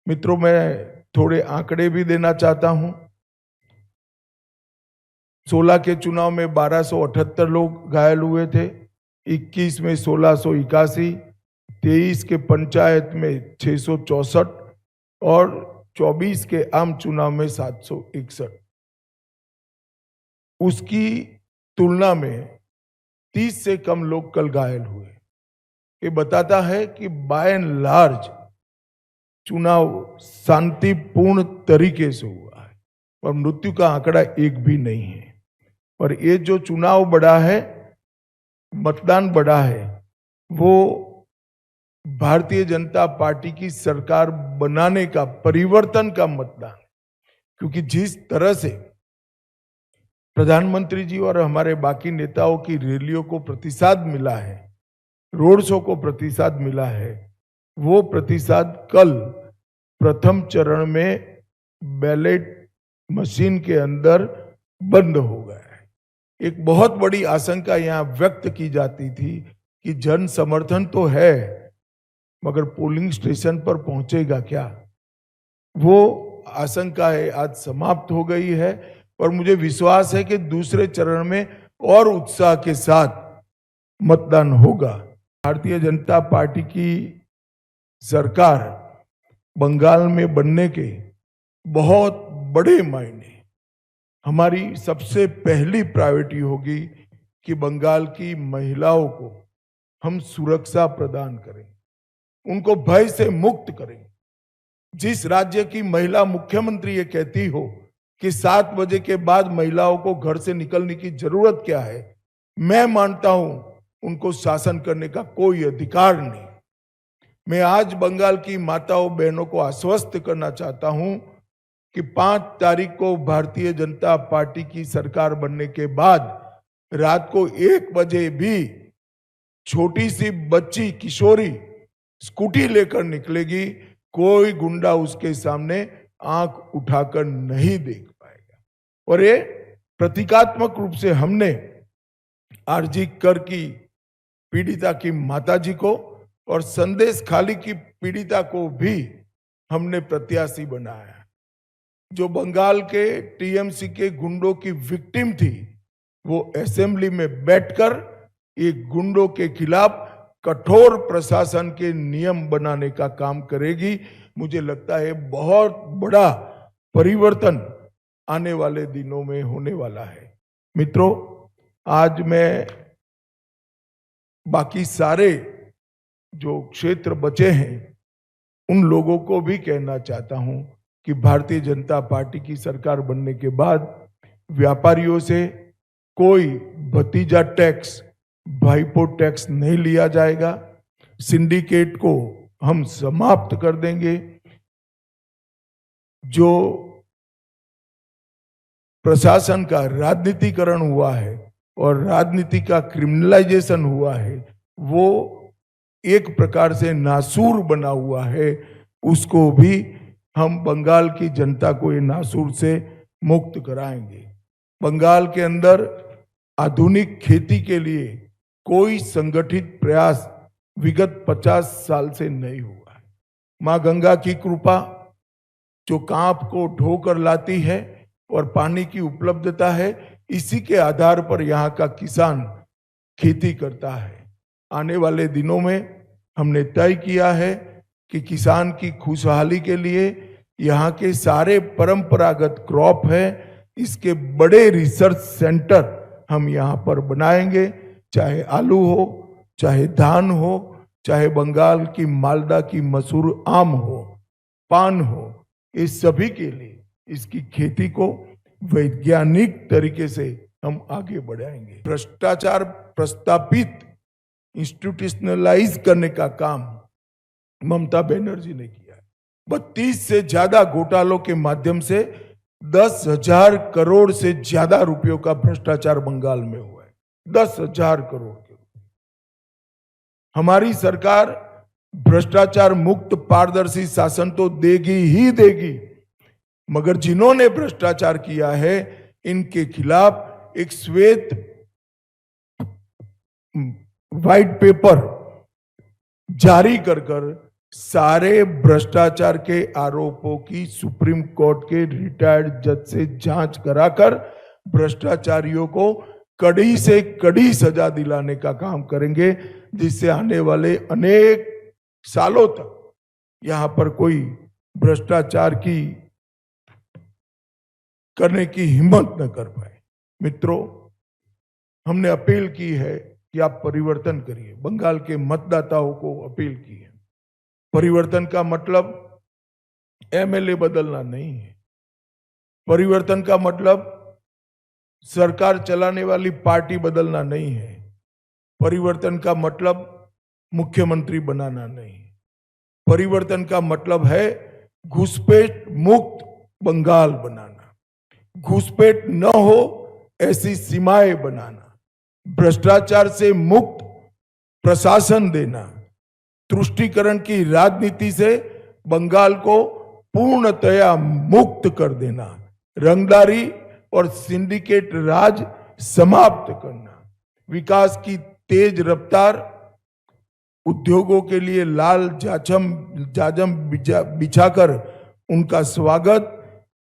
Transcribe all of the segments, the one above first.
मित्रों, मैं थोड़े आंकड़े भी देना चाहता हूं। 16 के चुनाव में 1278 लोग घायल हुए थे, 21 में 1681, 23 के पंचायत में 664 और 24 के आम चुनाव में 761। उसकी तुलना में 30 से कम लोग कल घायल हुए। ये बताता है कि बाय एंड लार्ज चुनाव शांतिपूर्ण तरीके से हुआ है और मृत्यु का आंकड़ा एक भी नहीं है। और ये जो चुनाव बढ़ा है, मतदान बढ़ा है, वो भारतीय जनता पार्टी की सरकार बनाने का, परिवर्तन का मतदान। क्योंकि जिस तरह से प्रधानमंत्री जी और हमारे बाकी नेताओं की रैलियों को प्रतिसाद मिला है, रोड शो को प्रतिसाद मिला है, वो प्रतिसाद कल प्रथम चरण में बैलेट मशीन के अंदर बंद हो गया है। एक बहुत बड़ी आशंका यहां व्यक्त की जाती थी कि जन समर्थन तो है, मगर पोलिंग स्टेशन पर पहुंचेगा क्या? वो आशंका है आज समाप्त हो गई है और मुझे विश्वास है कि दूसरे चरण में और उत्साह के साथ मतदान होगा। भारतीय जनता पार्टी की सरकार बंगाल में बनने के बहुत बड़े मायने, हमारी सबसे पहली प्रायोरिटी होगी कि बंगाल की महिलाओं को हम सुरक्षा प्रदान करें, उनको भय से मुक्त करें। जिस राज्य की महिला मुख्यमंत्री ये कहती हो कि 7 बजे के बाद महिलाओं को घर से निकलने की जरूरत क्या है, मैं मानता हूं उनको शासन करने का कोई अधिकार नहीं। मैं आज बंगाल की माताओं बहनों को आश्वस्त करना चाहता हूं कि 5 तारीख को भारतीय जनता पार्टी की सरकार बनने के बाद रात को 1 बजे भी छोटी सी बच्ची, किशोरी स्कूटी लेकर निकलेगी, कोई गुंडा उसके सामने आंख उठाकर नहीं देख पाएगा। और ये प्रतीकात्मक रूप से हमने आरजी कर की पीड़िता की माताजी को और संदेश खाली की पीड़िता को भी हमने प्रत्याशी बनाया। जो बंगाल के टीएमसी के गुंडों की विक्टिम थी, वो असेंबली में बैठकर एक गुंडों के खिलाफ कठोर प्रशासन के नियम बनाने का काम करेगी। मुझे लगता है बहुत बड़ा परिवर्तन आने वाले दिनों में होने वाला है। मित्रों, आज मैं बाकी सारे जो क्षेत्र बचे हैं उन लोगों को भी कहना चाहता हूं कि भारतीय जनता पार्टी की सरकार बनने के बाद व्यापारियों से कोई भतीजा टैक्स, भाईपो टैक्स नहीं लिया जाएगा। सिंडिकेट को हम समाप्त कर देंगे। जो प्रशासन का राजनीतिकरण हुआ है और राजनीति का क्रिमिनलाइजेशन हुआ है, वो एक प्रकार से नासूर बना हुआ है, उसको भी हम बंगाल की जनता को ये नासूर से मुक्त कराएंगे। बंगाल के अंदर आधुनिक खेती के लिए कोई संगठित प्रयास विगत 50 साल से नहीं हुआ है। मां गंगा की कृपा जो कांप को ढोकर लाती है और पानी की उपलब्धता है, इसी के आधार पर यहाँ का किसान खेती करता है। आने वाले दिनों में हमने तय किया है कि किसान की खुशहाली के लिए यहाँ के सारे परंपरागत क्रॉप है, इसके बड़े रिसर्च सेंटर हम यहाँ पर बनाएंगे। चाहे आलू हो, चाहे धान हो, चाहे बंगाल की मालदा की मसूर आम हो, पान हो, इस सभी के लिए इसकी खेती को वैज्ञानिक तरीके से हम आगे बढ़ाएंगे। भ्रष्टाचार प्रस्तापित इंस्टीट्यूशनलाइज करने का काम ममता बनर्जी ने किया है। 32 से ज्यादा घोटालों के माध्यम से 10,000 करोड़ से ज्यादा रुपयों का भ्रष्टाचार बंगाल में हुआ है। 10,000 करोड़ के। हमारी सरकार भ्रष्टाचार मुक्त पारदर्शी शासन तो देगी ही देगी, मगर जिन्होंने भ्रष्टाचार किया है इनके खिलाफ एक श्वेत व्हाइट पेपर जारी कर सारे भ्रष्टाचार के आरोपों की सुप्रीम कोर्ट के रिटायर्ड जज से जांच कराकर भ्रष्टाचारियों को कड़ी से कड़ी सजा दिलाने का काम करेंगे, जिससे आने वाले अनेक सालों तक यहां पर कोई भ्रष्टाचार की करने की हिम्मत न कर पाए। मित्रों, हमने अपील की है कि आप परिवर्तन करिए। बंगाल के मतदाताओं को अपील की है। परिवर्तन का मतलब एमएलए बदलना नहीं है। परिवर्तन का मतलब सरकार चलाने वाली पार्टी बदलना नहीं है। परिवर्तन का मतलब मुख्यमंत्री बनाना नहीं है। परिवर्तन का मतलब है घुसपैठ मुक्त बंगाल बनाना, घुसपैठ न हो ऐसी सीमाएं बनाना, भ्रष्टाचार से मुक्त प्रशासन देना, तुष्टीकरण की राजनीति से बंगाल को पूर्णतया मुक्त कर देना, रंगदारी और सिंडिकेट राज समाप्त करना, विकास की तेज रफ्तार, उद्योगों के लिए लाल जाजम बिछाकर उनका स्वागत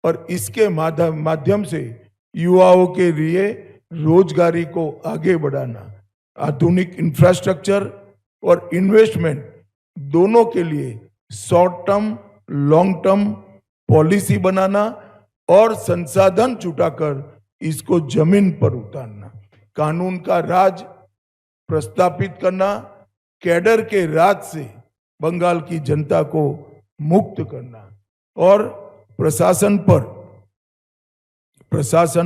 और इसके माध्यम से युवाओं के लिए रोजगारी को आगे बढ़ाना, आधुनिक इंफ्रास्ट्रक्चर और इन्वेस्टमेंट दोनों के लिए short term long term policy बनाना और संसाधन जुटाकर इसको जमीन पर उतारना, कानून का राज प्रस्तापित करना, कैडर के राज से बंगाल की जनता को मुक्त करना और प्रशासन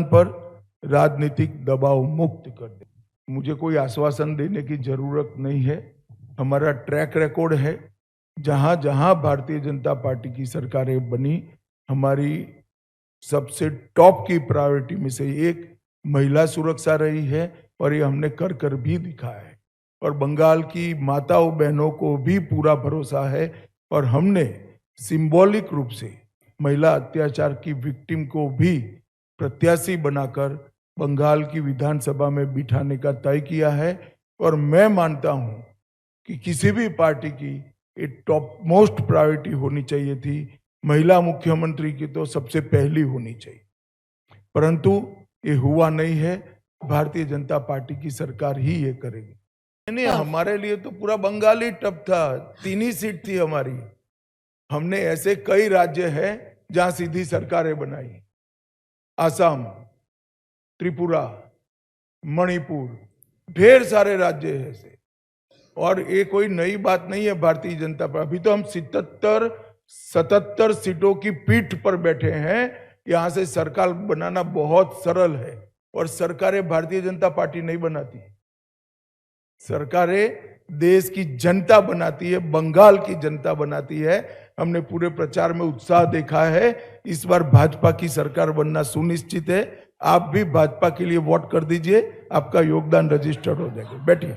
पर राजनीतिक दबाव मुक्त कर दे। मुझे कोई आश्वासन देने की जरूरत नहीं है। हमारा ट्रैक रिकॉर्ड है। जहां जहां भारतीय जनता पार्टी की सरकारें बनी, हमारी सबसे टॉप की प्रायोरिटी में से एक महिला सुरक्षा रही है और ये हमने कर भी दिखाया है। और बंगाल की माताओं बहनों को भी पूरा भरोसा है और हमने सिंबॉलिक रूप से महिला अत्याचार की विक्टिम को भी प्रत्याशी बनाकर बंगाल की विधानसभा में बिठाने का तय किया है। और मैं मानता हूं कि किसी भी पार्टी की एक टॉप मोस्ट प्रायोरिटी होनी चाहिए थी, महिला मुख्यमंत्री की तो सबसे पहली होनी चाहिए, परंतु ये हुआ नहीं है। भारतीय जनता पार्टी की सरकार ही ये करेगी। नहीं, हमारे लिए तो पूरा बंगाल ही टफ था। 3 ही सीट थी हमारी। हमने ऐसे कई राज्य हैं जहां सीधी सरकारें बनाई, असम, त्रिपुरा, मणिपुर, ढेर सारे राज्य हैं ऐसे। और ये कोई नई बात नहीं है भारतीय जनता पार्टी। अभी तो हम 77 सीटों की पीठ पर बैठे हैं। यहां से सरकार बनाना बहुत सरल है और सरकारें भारतीय जनता पार्टी नहीं बनाती, सरकारें देश की जनता बनाती है, बंगाल की जनता बनाती है। हमने पूरे प्रचार में उत्साह देखा है। इस बार भाजपा की सरकार बनना सुनिश्चित है। आप भी भाजपा के लिए वोट कर दीजिए, आपका योगदान रजिस्टर्ड हो जाएगा। बैठिए।